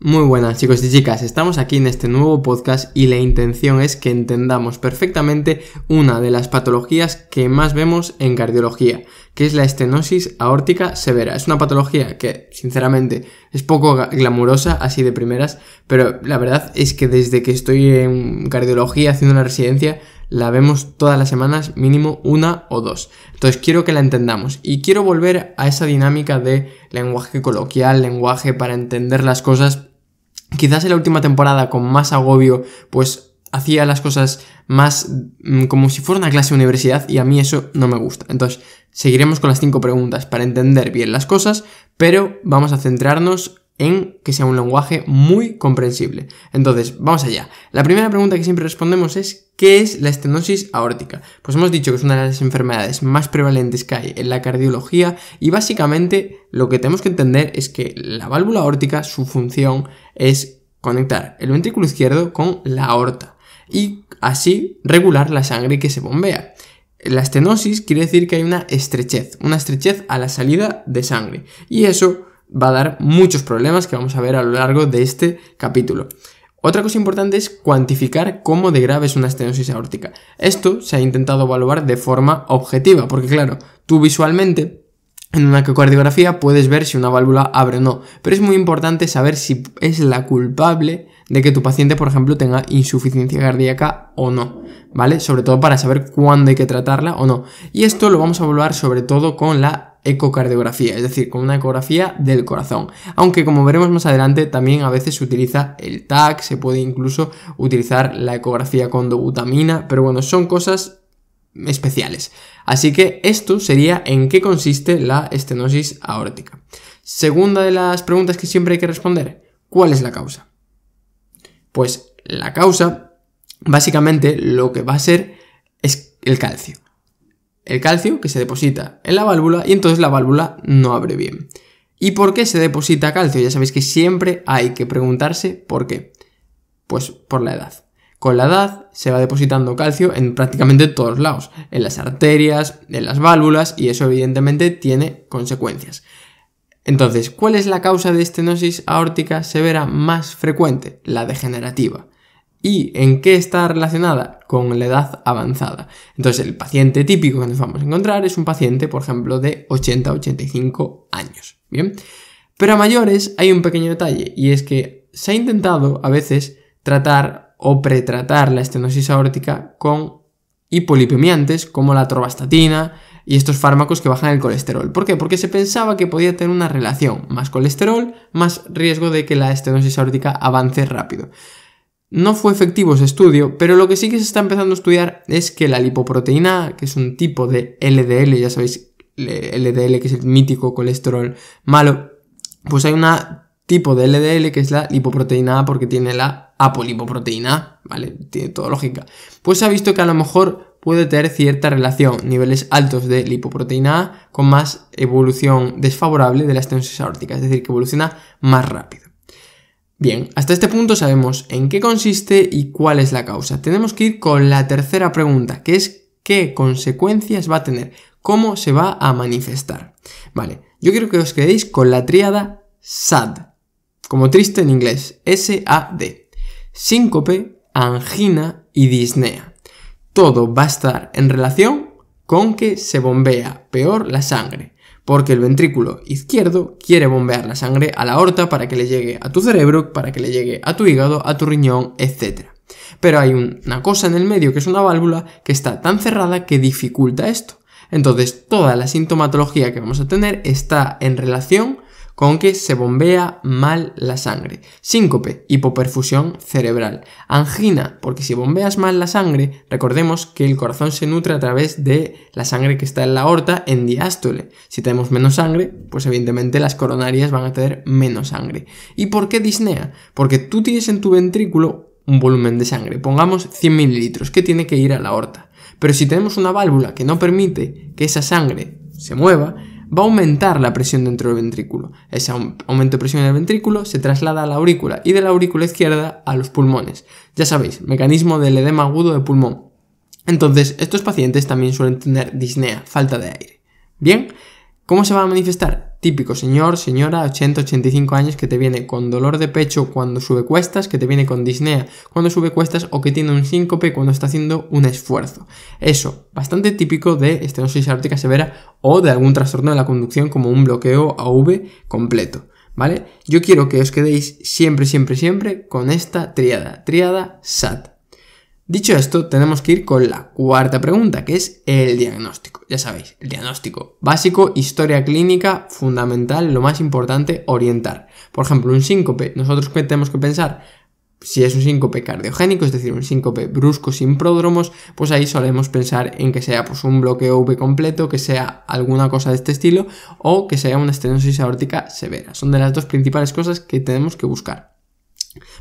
Muy buenas chicos y chicas, estamos aquí en este nuevo podcast y la intención es que entendamos perfectamente una de las patologías que más vemos en cardiología, que es la estenosis aórtica severa. Es una patología que sinceramente es poco glamurosa así de primeras, pero la verdad es que desde que estoy en cardiología haciendo la residencia la vemos todas las semanas, mínimo una o dos. Entonces quiero que la entendamos y quiero volver a esa dinámica de lenguaje coloquial, lenguaje para entender las cosas. Quizás en la última temporada con más agobio, pues hacía las cosas más como si fuera una clase de universidad y a mí eso no me gusta. Entonces seguiremos con las 5 preguntas para entender bien las cosas, pero vamos a centrarnos en que sea un lenguaje muy comprensible. Entonces, vamos allá. La primera pregunta que siempre respondemos es ¿qué es la estenosis aórtica? Pues hemos dicho que es una de las enfermedades más prevalentes que hay en la cardiología y básicamente lo que tenemos que entender es que la válvula aórtica, su función es conectar el ventrículo izquierdo con la aorta y así regular la sangre que se bombea. La estenosis quiere decir que hay una estrechez a la salida de sangre y eso va a dar muchos problemas que vamos a ver a lo largo de este capítulo. Otra cosa importante es cuantificar cómo de grave es una estenosis aórtica. Esto se ha intentado evaluar de forma objetiva, porque claro, tú visualmente en una ecocardiografía puedes ver si una válvula abre o no, pero es muy importante saber si es la culpable de que tu paciente, por ejemplo, tenga insuficiencia cardíaca o no, ¿vale? Sobre todo para saber cuándo hay que tratarla o no. Y esto lo vamos a evaluar sobre todo con la ecocardiografía, es decir, con una ecografía del corazón. Aunque como veremos más adelante, también a veces se utiliza el TAC, se puede incluso utilizar la ecografía con dobutamina, pero bueno, son cosas especiales. Así que esto sería en qué consiste la estenosis aórtica. Segunda de las preguntas que siempre hay que responder, ¿cuál es la causa? Pues la causa, básicamente lo que va a ser es el calcio. El calcio que se deposita en la válvula y entonces la válvula no abre bien. ¿Y por qué se deposita calcio? Ya sabéis que siempre hay que preguntarse por qué. Pues por la edad. Con la edad se va depositando calcio en prácticamente todos lados, en las arterias, en las válvulas y eso evidentemente tiene consecuencias. Entonces, ¿cuál es la causa de estenosis aórtica severa más frecuente? La degenerativa. ¿Y en qué está relacionada? Con la edad avanzada. Entonces, el paciente típico que nos vamos a encontrar es un paciente, por ejemplo, de 80-85 años. ¿Bien? Pero a mayores hay un pequeño detalle y es que se ha intentado a veces tratar o pretratar la estenosis aórtica con hipolipemiantes como la atorvastatina y estos fármacos que bajan el colesterol. ¿Por qué? Porque se pensaba que podía tener una relación más colesterol, más riesgo de que la estenosis aórtica avance rápido. No fue efectivo ese estudio, pero lo que sí que se está empezando a estudiar es que la lipoproteína A, que es un tipo de LDL, ya sabéis, LDL que es el mítico colesterol malo, pues hay un tipo de LDL que es la lipoproteína A porque tiene la apolipoproteína A, ¿vale? Tiene toda lógica. Pues se ha visto que a lo mejor puede tener cierta relación, niveles altos de lipoproteína A con más evolución desfavorable de la estenosis aórtica, es decir, que evoluciona más rápido. Bien, hasta este punto sabemos en qué consiste y cuál es la causa. Tenemos que ir con la tercera pregunta, que es ¿qué consecuencias va a tener? ¿Cómo se va a manifestar? Vale, yo quiero que os quedéis con la tríada SAD, como triste en inglés, S-A-D. Síncope, angina y disnea. Todo va a estar en relación con que se bombea peor la sangre. Porque el ventrículo izquierdo quiere bombear la sangre a la aorta para que le llegue a tu cerebro, para que le llegue a tu hígado, a tu riñón, etc. Pero hay una cosa en el medio que es una válvula que está tan cerrada que dificulta esto. Entonces toda la sintomatología que vamos a tener está en relación con que se bombea mal la sangre. Síncope, hipoperfusión cerebral. Angina, porque si bombeas mal la sangre, recordemos que el corazón se nutre a través de la sangre que está en la aorta en diástole. Si tenemos menos sangre, pues evidentemente las coronarias van a tener menos sangre. ¿Y por qué disnea? Porque tú tienes en tu ventrículo un volumen de sangre, pongamos 100 mililitros, que tiene que ir a la aorta. Pero si tenemos una válvula que no permite que esa sangre se mueva, va a aumentar la presión dentro del ventrículo. Ese aumento de presión en el ventrículo se traslada a la aurícula y de la aurícula izquierda a los pulmones. Ya sabéis, mecanismo del edema agudo de pulmón. Entonces, estos pacientes también suelen tener disnea, falta de aire. Bien, ¿cómo se va a manifestar? típico señor, señora, 80, 85 años que te viene con dolor de pecho cuando sube cuestas, que te viene con disnea cuando sube cuestas o que tiene un síncope cuando está haciendo un esfuerzo. Eso, bastante típico de estenosis aórtica severa o de algún trastorno de la conducción como un bloqueo AV completo, ¿vale? Yo quiero que os quedéis siempre con esta tríada SAT. Dicho esto, tenemos que ir con la cuarta pregunta, que es el diagnóstico. Ya sabéis, el diagnóstico básico, historia clínica, fundamental, lo más importante, orientar. Por ejemplo, un síncope, nosotros tenemos que pensar si es un síncope cardiogénico, es decir, un síncope brusco sin pródromos, pues ahí solemos pensar en que sea pues, un bloqueo V completo, que sea alguna cosa de este estilo, o que sea una estenosis aórtica severa. Son de las dos principales cosas que tenemos que buscar.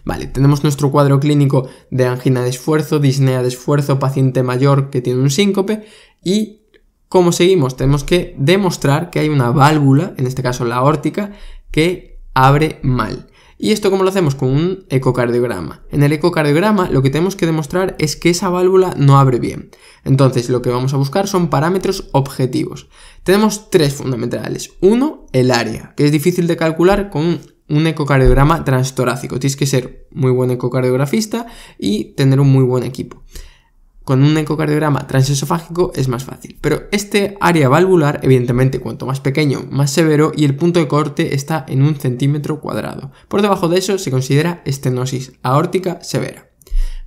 Vale, tenemos nuestro cuadro clínico de angina de esfuerzo, disnea de esfuerzo, paciente mayor que tiene un síncope y ¿cómo seguimos? Tenemos que demostrar que hay una válvula, en este caso la aórtica, que abre mal. ¿Y esto cómo lo hacemos? Con un ecocardiograma. En el ecocardiograma lo que tenemos que demostrar es que esa válvula no abre bien. Entonces lo que vamos a buscar son parámetros objetivos. Tenemos tres fundamentales. Uno, el área, que es difícil de calcular con un ecocardiograma transtorácico. Tienes que ser muy buen ecocardiografista y tener un muy buen equipo. Con un ecocardiograma transesofágico es más fácil. Pero este área valvular, evidentemente, cuanto más pequeño, más severo y el punto de corte está en 1 centímetro cuadrado. Por debajo de eso se considera estenosis aórtica severa.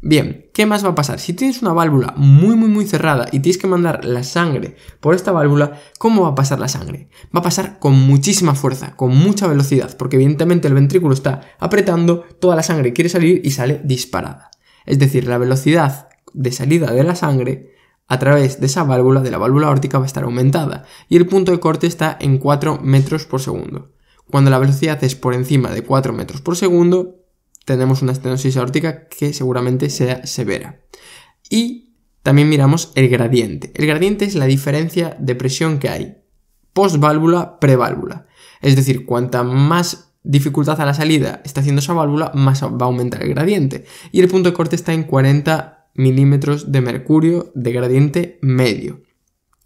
Bien, ¿qué más va a pasar? Si tienes una válvula muy cerrada y tienes que mandar la sangre por esta válvula, ¿cómo va a pasar la sangre? Va a pasar con muchísima fuerza, con mucha velocidad, porque evidentemente el ventrículo está apretando, toda la sangre quiere salir y sale disparada. Es decir, la velocidad de salida de la sangre a través de esa válvula, de la válvula aórtica, va a estar aumentada y el punto de corte está en 4 metros por segundo. Cuando la velocidad es por encima de 4 metros por segundo, tenemos una estenosis aórtica que seguramente sea severa. Y también miramos el gradiente. El gradiente es la diferencia de presión que hay postválvula, preválvula. Es decir, cuanta más dificultad a la salida está haciendo esa válvula, más va a aumentar el gradiente. Y el punto de corte está en 40 milímetros de mercurio de gradiente medio.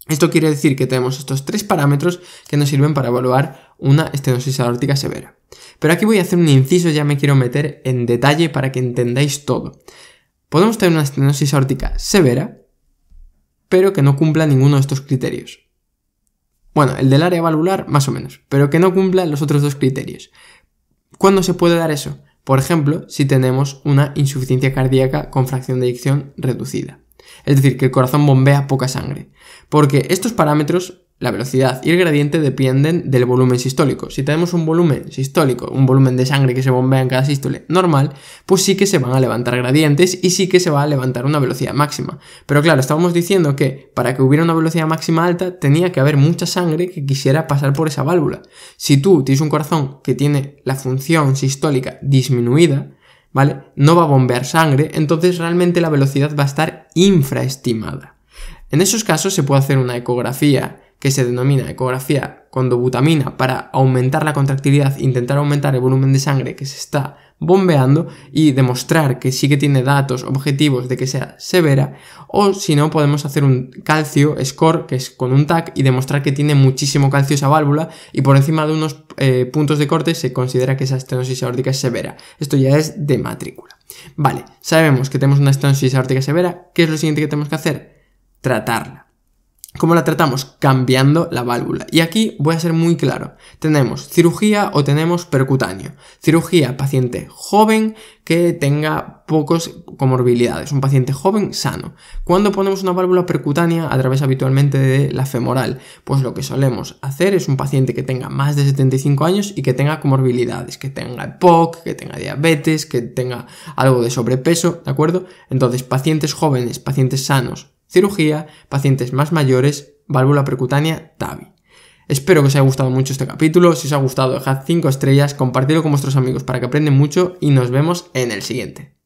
Esto quiere decir que tenemos estos tres parámetros que nos sirven para evaluar una estenosis aórtica severa. Pero aquí voy a hacer un inciso, ya me quiero meter en detalle para que entendáis todo. Podemos tener una estenosis aórtica severa, pero que no cumpla ninguno de estos criterios. Bueno, el del área valvular más o menos, pero que no cumpla los otros dos criterios. ¿Cuándo se puede dar eso? Por ejemplo, si tenemos una insuficiencia cardíaca con fracción de eyección reducida. Es decir, que el corazón bombea poca sangre. Porque estos parámetros, la velocidad y el gradiente, dependen del volumen sistólico. Si tenemos un volumen sistólico, un volumen de sangre que se bombea en cada sístole normal, pues sí que se van a levantar gradientes y sí que se va a levantar una velocidad máxima. Pero claro, estábamos diciendo que para que hubiera una velocidad máxima alta tenía que haber mucha sangre que quisiera pasar por esa válvula. Si tú tienes un corazón que tiene la función sistólica disminuida, ¿vale? No va a bombear sangre, entonces realmente la velocidad va a estar infraestimada. En esos casos se puede hacer una ecografía que se denomina ecografía con dobutamina para aumentar la contractilidad, intentar aumentar el volumen de sangre que se está bombeando y demostrar que sí que tiene datos objetivos de que sea severa, o si no podemos hacer un calcio score, que es con un TAC, y demostrar que tiene muchísimo calcio esa válvula y por encima de unos puntos de corte se considera que esa estenosis aórtica es severa. Esto ya es de matrícula. Vale, sabemos que tenemos una estenosis aórtica severa. ¿Qué es lo siguiente que tenemos que hacer? Tratarla. ¿Cómo la tratamos? Cambiando la válvula. Y aquí voy a ser muy claro. Tenemos cirugía o tenemos percutáneo. Cirugía, paciente joven que tenga pocos comorbilidades. Un paciente joven sano. ¿Cuándo ponemos una válvula percutánea a través habitualmente de la femoral? Pues lo que solemos hacer es un paciente que tenga más de 75 años y que tenga comorbilidades. Que tenga EPOC, que tenga diabetes, que tenga algo de sobrepeso, ¿de acuerdo? Entonces, pacientes jóvenes, pacientes sanos, cirugía, pacientes más mayores, válvula percutánea, TAVI. Espero que os haya gustado mucho este capítulo. Si os ha gustado, dejad 5 estrellas, compartidlo con vuestros amigos para que aprendan mucho y nos vemos en el siguiente.